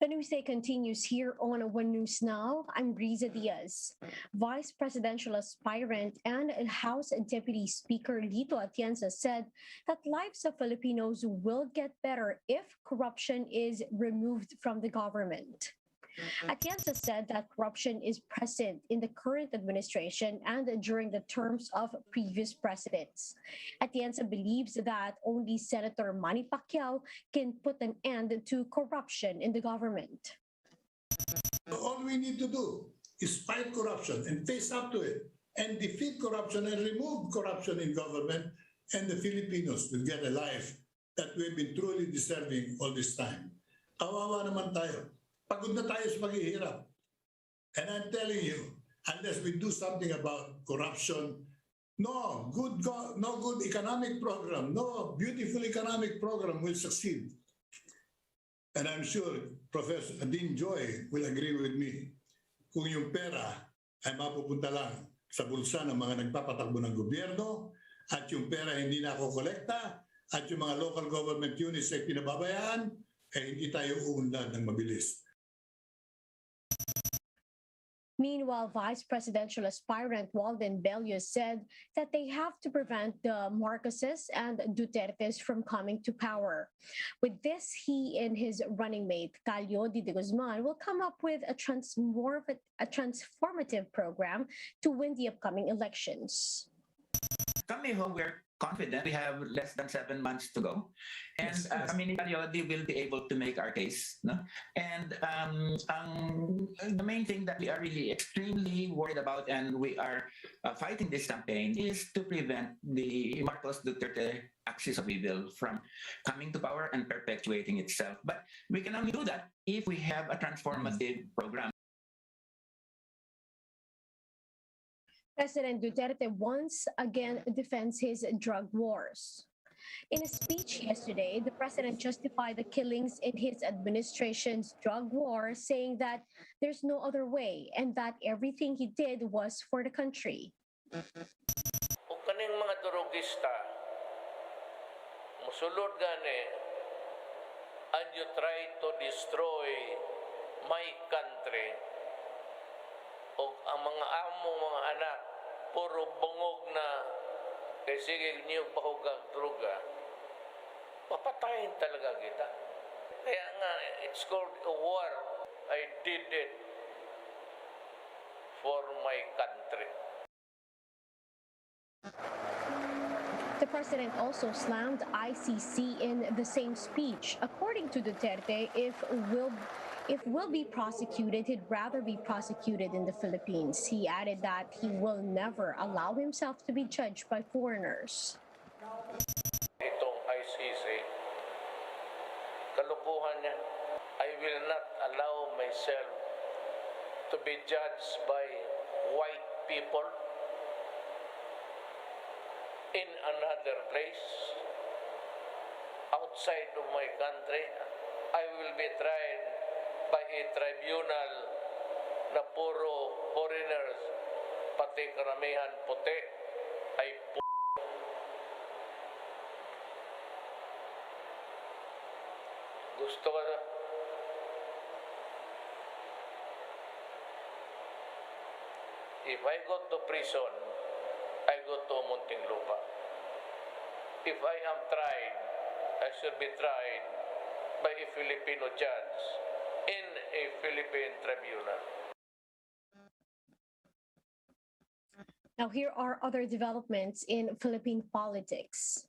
The Newsday continues here on One News Now. I'm Riza Diaz. Vice presidential aspirant and House Deputy Speaker Lito Atienza said that lives of Filipinos will get better if corruption is removed from the government. Atienza said that corruption is present in the current administration and during the terms of previous presidents. Atienza believes that only Senator Manny Pacquiao can put an end to corruption in the government. All we need to do is fight corruption and face up to it and defeat corruption and remove corruption in government, and the Filipinos will get a life that we've been truly deserving all this time. Kawawa naman tayo. Pagod na tayo sa paghihirap. And I'm telling you, unless we do something about corruption, no good economic program, no beautiful economic program will succeed. And I'm sure Professor Dean Joy will agree with me. Kung yung pera ay mapupunta lang sa bulsa ng mga nagpapatakbo ng gobyerno at yung pera hindi na kolekta at yung mga local government units ay pinababayaan, hindi tayo uunlad ng mabilis. Meanwhile, Vice Presidential aspirant Walden Bello said that they have to prevent the Marcoses and Dutertes from coming to power. With this, he and his running mate, Calio de Guzman, will come up with a transformative program to win the upcoming elections. Coming home, we're confident. We have less than 7 months to go. And kami ni Periodi will be able to make our case. No? And the main thing that we are really extremely worried about and we are fighting this campaign is to prevent the Marcos Duterte axis of evil from coming to power and perpetuating itself. But we can only do that if we have a transformative program. President Duterte once again defends his drug wars. In a speech yesterday, the president justified the killings in his administration's drug war, saying that there's no other way and that everything he did was for the country. Kung kaning mga drogista, musulod gani, and you try to destroy my country, o ang mga among mga anak, puro bungog na kay sige niyo pahugang droga, papatayin talaga kita. Kaya nga, it's called a war. I did it for my country. The president also slammed ICC in the same speech. According to Duterte, if will be prosecuted, he'd rather be prosecuted in the Philippines. He added that he will never allow himself to be judged by foreigners. Itong ICC, kalukuhan niya. I will not allow myself to be judged by white people in another place, outside of my country. I will be tried by a tribunal na puro foreigners, pati karamihan puti, ay gusto ka na? If I go to prison, I go to Muntinlupa. If I am tried, I should be tried by a Filipino judge in a Philippine tribunal. Now, here are other developments in Philippine politics.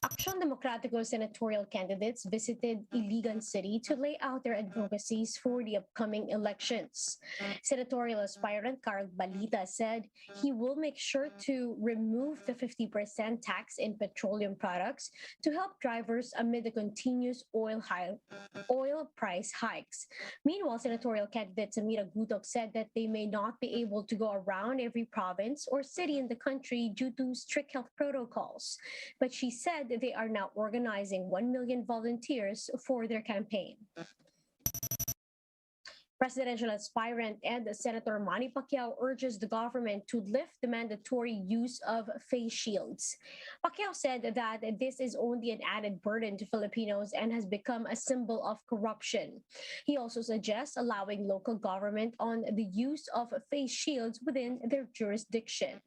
Aksyon Demokratiko senatorial candidates visited Iligan City to lay out their advocacies for the upcoming elections. Senatorial aspirant Carl Balita said he will make sure to remove the 50% tax in petroleum products to help drivers amid the continuous oil price hikes. Meanwhile, senatorial candidate Samira Gutok said that they may not be able to go around every province or city in the country due to strict health protocols. But she said they are now organizing 1 million volunteers for their campaign. Presidential aspirant and Senator Manny Pacquiao urges the government to lift the mandatory use of face shields. Pacquiao said that this is only an added burden to Filipinos and has become a symbol of corruption. He also suggests allowing local government on the use of face shields within their jurisdiction.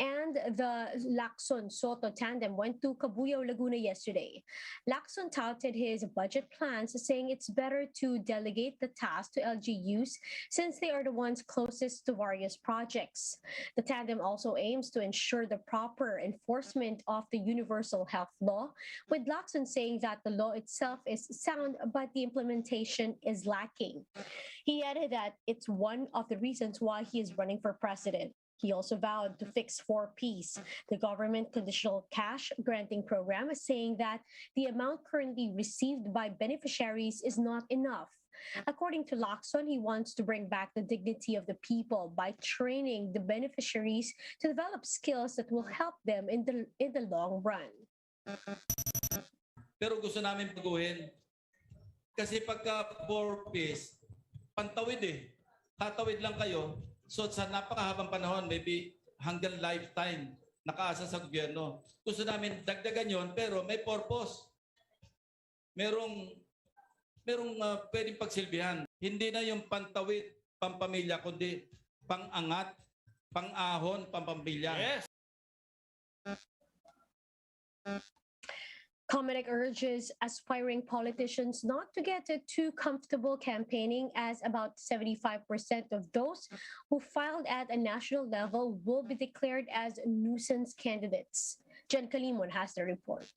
And the Lacson-Soto tandem went to Cabuyao, Laguna yesterday. Lacson touted his budget plans, saying it's better to delegate the task to LGUs since they are the ones closest to various projects. The tandem also aims to ensure the proper enforcement of the Universal Health Law, with Lacson saying that the law itself is sound, but the implementation is lacking. He added that it's one of the reasons why he is running for president. He also vowed to fix 4Ps, the government conditional cash granting program, saying that the amount currently received by beneficiaries is not enough. According to Lacson, he wants to bring back the dignity of the people by training the beneficiaries to develop skills that will help them in the long run. Pero gusto namin baguhin. Kasi pagka 4Ps, pantawid eh. Tatawid lang kayo. So sa napakahabang panahon, maybe hanggang lifetime, nakaasa sa gobyerno. Gusto namin dagdagan yon pero may purpose. Merong pwedeng pagsilbihan. Hindi na yung pantawid, pampamilya, kundi pangangat, pang-ahon, pampamilya. Yes. Comelec urges aspiring politicians not to get too comfortable campaigning, as about 75% of those who filed at a national level will be declared as nuisance candidates. Jen Kalimon has the report.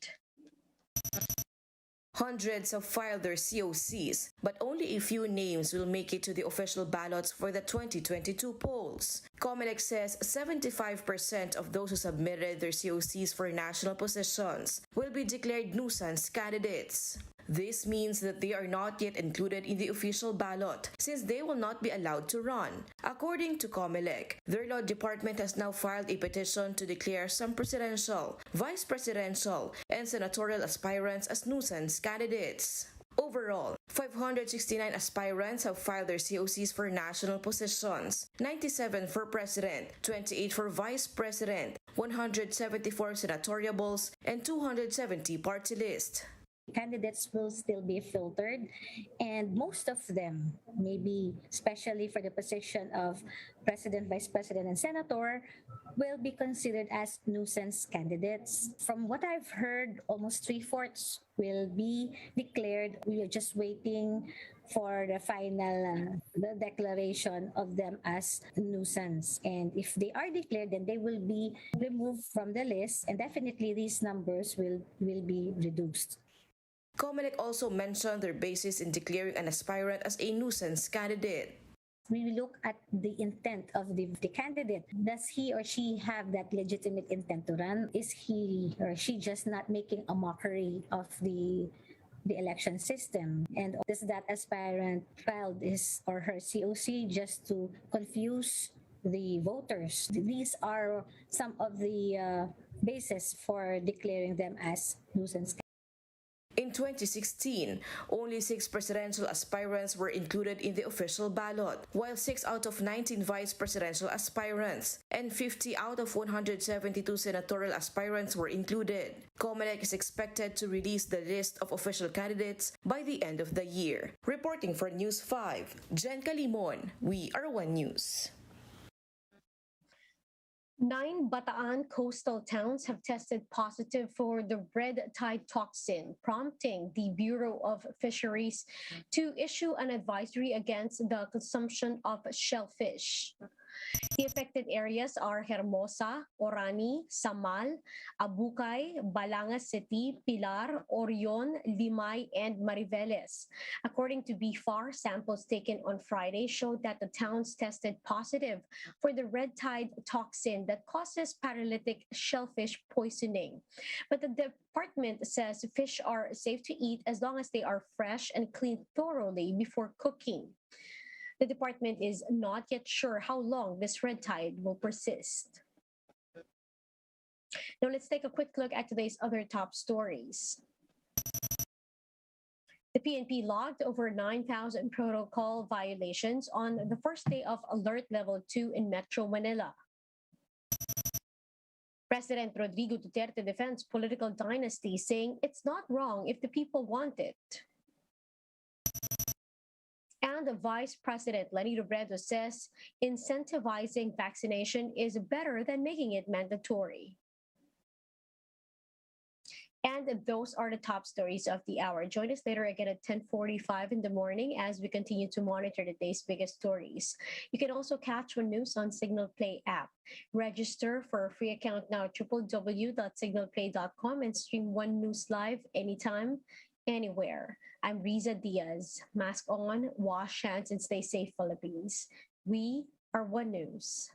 Hundreds have filed their COCs, but only a few names will make it to the official ballots for the 2022 polls. Comelec says 75% of those who submitted their COCs for national positions will be declared nuisance candidates. This means that they are not yet included in the official ballot since they will not be allowed to run. According to Comelec, their law department has now filed a petition to declare some presidential, vice presidential, and senatorial aspirants as nuisance candidates. Overall, 569 aspirants have filed their COCs for national positions, 97 for president, 28 for vice president, 174 senatoriables, and 270 party list. Candidates will still be filtered, and most of them, maybe especially for the position of president, vice president, and senator, will be considered as nuisance candidates. From what I've heard, almost 3/4 will be declared. We are just waiting for the final the declaration of them as nuisance. And if they are declared, then they will be removed from the list, and definitely these numbers will be reduced. Comelec also mentioned their basis in declaring an aspirant as a nuisance candidate. We look at the intent of the candidate. Does he or she have that legitimate intent to run? Is he or she just not making a mockery of the election system? And does that aspirant filed his or her COC just to confuse the voters? These are some of the basis for declaring them as nuisance candidates. In 2016, only 6 presidential aspirants were included in the official ballot, while 6 out of 19 vice presidential aspirants and 50 out of 172 senatorial aspirants were included. Comelec is expected to release the list of official candidates by the end of the year. Reporting for News 5, Jen Kalimon, We Are One News. 9 Bataan coastal towns have tested positive for the red tide toxin, prompting the Bureau of Fisheries to issue an advisory against the consumption of shellfish. The affected areas are Hermosa, Orani, Samal, Abucay, Balanga City, Pilar, Orion, Limay, and Mariveles. According to BFAR, samples taken on Friday showed that the towns tested positive for the red tide toxin that causes paralytic shellfish poisoning. But the department says fish are safe to eat as long as they are fresh and cleaned thoroughly before cooking. The department is not yet sure how long this red tide will persist. Now let's take a quick look at today's other top stories. The PNP logged over 9,000 protocol violations on the first day of Alert Level 2 in Metro Manila. President Rodrigo Duterte defends political dynasty, saying it's not wrong if the people want it. And Vice President Lenny Robredo says incentivizing vaccination is better than making it mandatory. And those are the top stories of the hour. Join us later again at 10:45 in the morning as we continue to monitor the day's biggest stories. You can also catch One News on Signal Play app. Register for a free account now at www.signalplay.com and stream One News live anytime, anywhere. I'm Riza Diaz. Mask on, wash hands, and stay safe, Philippines. We are One News.